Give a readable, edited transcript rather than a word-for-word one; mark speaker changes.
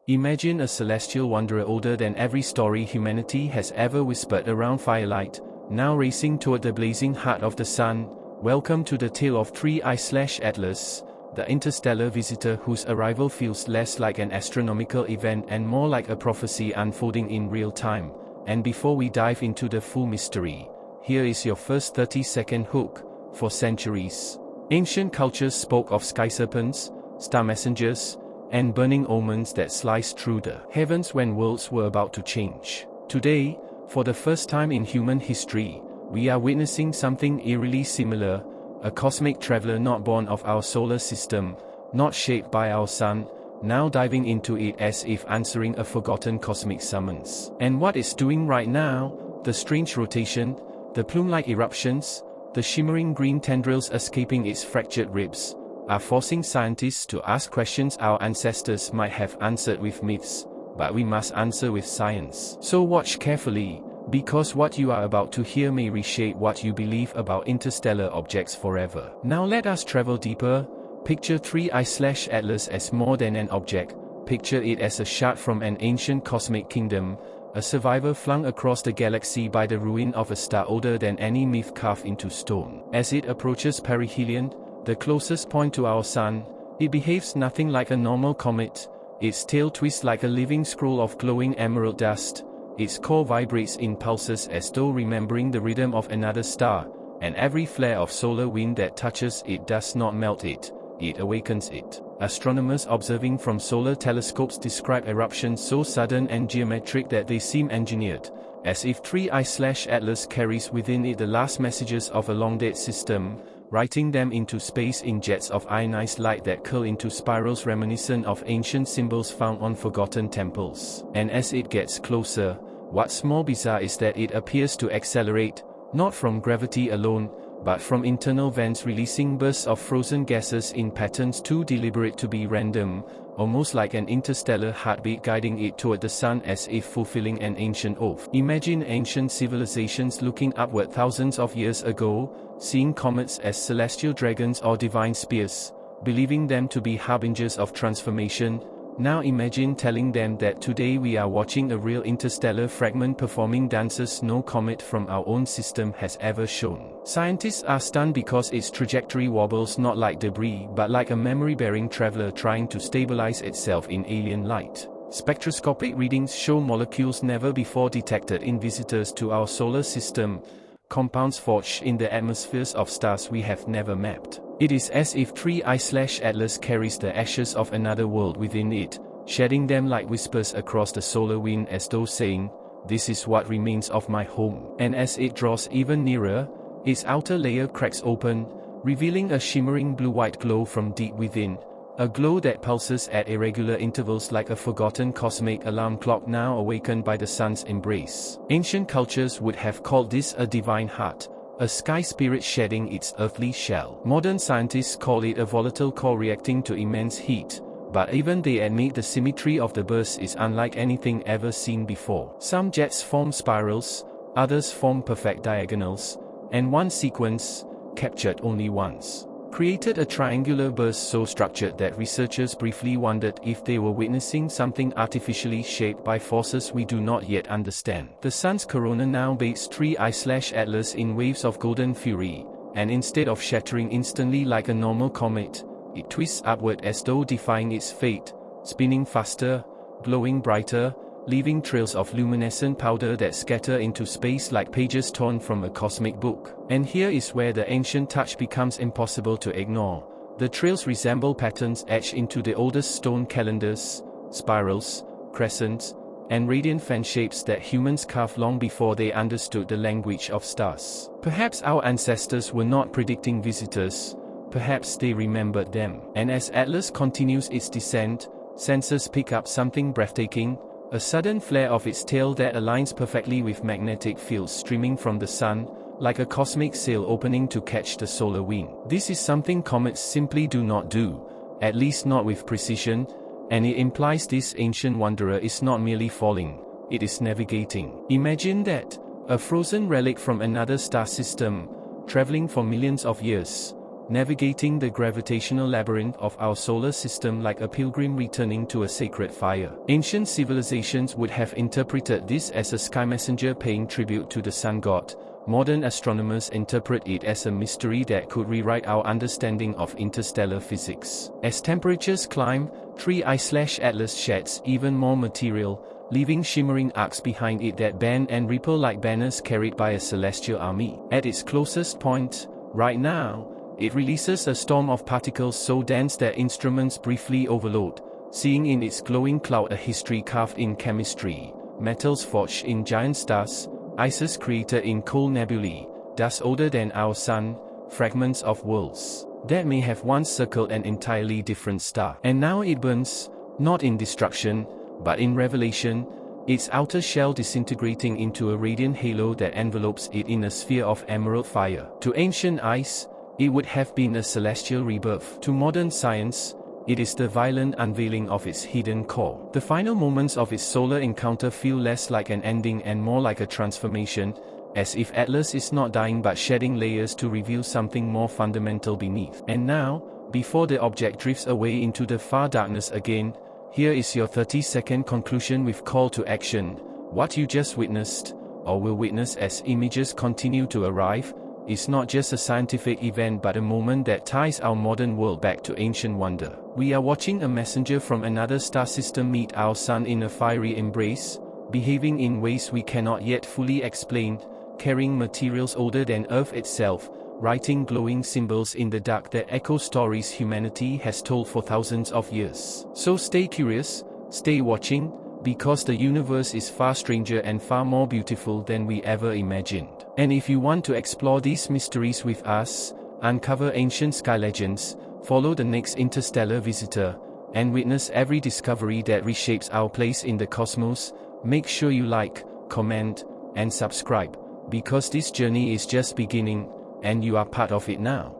Speaker 1: Imagine a celestial wanderer older than every story humanity has ever whispered around firelight, now racing toward the blazing heart of the sun. Welcome to the tale of Three Eye/Atlas, the interstellar visitor whose arrival feels less like an astronomical event and more like a prophecy unfolding in real time. And before we dive into the full mystery, here is your first 30-second hook. For centuries, ancient cultures spoke of sky serpents, star messengers, and burning omens that sliced through the heavens when worlds were about to change. Today, for the first time in human history, we are witnessing something eerily similar, a cosmic traveler not born of our solar system, not shaped by our sun, now diving into it as if answering a forgotten cosmic summons. And what it's doing right now, the strange rotation, the plume-like eruptions, the shimmering green tendrils escaping its fractured ribs, are forcing scientists to ask questions our ancestors might have answered with myths, but we must answer with science. So watch carefully, because what you are about to hear may reshape what you believe about interstellar objects forever. Now let us travel deeper. Picture Three Eye/Atlas as more than an object. Picture it as a shard from an ancient cosmic kingdom, a survivor flung across the galaxy by the ruin of a star older than any myth carved into stone. As it approaches perihelion, the closest point to our sun, it behaves nothing like a normal comet. Its tail twists like a living scroll of glowing emerald dust. Its core vibrates in pulses as though remembering the rhythm of another star, and every flare of solar wind that touches it does not melt it, it awakens it. Astronomers observing from solar telescopes describe eruptions so sudden and geometric that they seem engineered, as if Three Eye/Atlas carries within it the last messages of a long-dead system, writing them into space in jets of ionized light that curl into spirals reminiscent of ancient symbols found on forgotten temples. And as it gets closer, what's more bizarre is that it appears to accelerate, not from gravity alone, but from internal vents releasing bursts of frozen gases in patterns too deliberate to be random, almost like an interstellar heartbeat guiding it toward the sun as if fulfilling an ancient oath. Imagine ancient civilizations looking upward thousands of years ago, seeing comets as celestial dragons or divine spears, believing them to be harbingers of transformation. Now imagine telling them that today we are watching a real interstellar fragment performing dances no comet from our own system has ever shown. Scientists are stunned because its trajectory wobbles not like debris but like a memory-bearing traveler trying to stabilize itself in alien light. Spectroscopic readings show molecules never before detected in visitors to our solar system, compounds forged in the atmospheres of stars we have never mapped. It is as if Three Eye/Atlas carries the ashes of another world within it, shedding them like whispers across the solar wind as though saying, "This is what remains of my home." And as it draws even nearer, its outer layer cracks open, revealing a shimmering blue-white glow from deep within, a glow that pulses at irregular intervals like a forgotten cosmic alarm clock now awakened by the sun's embrace. Ancient cultures would have called this a divine heart, a sky spirit shedding its earthly shell. Modern scientists call it a volatile core reacting to immense heat, but even they admit the symmetry of the burst is unlike anything ever seen before. Some jets form spirals, others form perfect diagonals, and one sequence, captured only once, created a triangular burst so structured that researchers briefly wondered if they were witnessing something artificially shaped by forces we do not yet understand. The sun's corona now bathes Three Eye/Atlas in waves of golden fury, and instead of shattering instantly like a normal comet, it twists upward as though defying its fate, spinning faster, glowing brighter, leaving trails of luminescent powder that scatter into space like pages torn from a cosmic book. And here is where the ancient touch becomes impossible to ignore. The trails resemble patterns etched into the oldest stone calendars, spirals, crescents, and radiant fan shapes that humans carved long before they understood the language of stars. Perhaps our ancestors were not predicting visitors, perhaps they remembered them. And as Atlas continues its descent, sensors pick up something breathtaking, a sudden flare of its tail that aligns perfectly with magnetic fields streaming from the sun, like a cosmic sail opening to catch the solar wind. This is something comets simply do not do, at least not with precision, and it implies this ancient wanderer is not merely falling, it is navigating. Imagine that, a frozen relic from another star system, traveling for millions of years, navigating the gravitational labyrinth of our solar system like a pilgrim returning to a sacred fire. Ancient civilizations would have interpreted this as a sky messenger paying tribute to the sun god. Modern astronomers interpret it as a mystery that could rewrite our understanding of interstellar physics. As temperatures climb, 3I/Atlas sheds even more material, leaving shimmering arcs behind it that bend and ripple like banners carried by a celestial army. At its closest point, right now, it releases a storm of particles so dense that instruments briefly overload, seeing in its glowing cloud a history carved in chemistry, metals forged in giant stars, ices created in cold nebulae, dust older than our sun, fragments of worlds that may have once circled an entirely different star. And now it burns, not in destruction, but in revelation, its outer shell disintegrating into a radiant halo that envelopes it in a sphere of emerald fire. To ancient eyes, it would have been a celestial rebirth. To modern science, it is the violent unveiling of its hidden core. The final moments of its solar encounter feel less like an ending and more like a transformation, as if Atlas is not dying but shedding layers to reveal something more fundamental beneath. And now, before the object drifts away into the far darkness again, here is your 30-second conclusion with call to action. What you just witnessed, or will witness as images continue to arrive, is not just a scientific event but a moment that ties our modern world back to ancient wonder. We are watching a messenger from another star system meet our sun in a fiery embrace, behaving in ways we cannot yet fully explain, carrying materials older than Earth itself, writing glowing symbols in the dark that echo stories humanity has told for thousands of years. So stay curious, stay watching, because the universe is far stranger and far more beautiful than we ever imagined. And if you want to explore these mysteries with us, uncover ancient sky legends, follow the next interstellar visitor, and witness every discovery that reshapes our place in the cosmos, make sure you like, comment, and subscribe, because this journey is just beginning, and you are part of it now.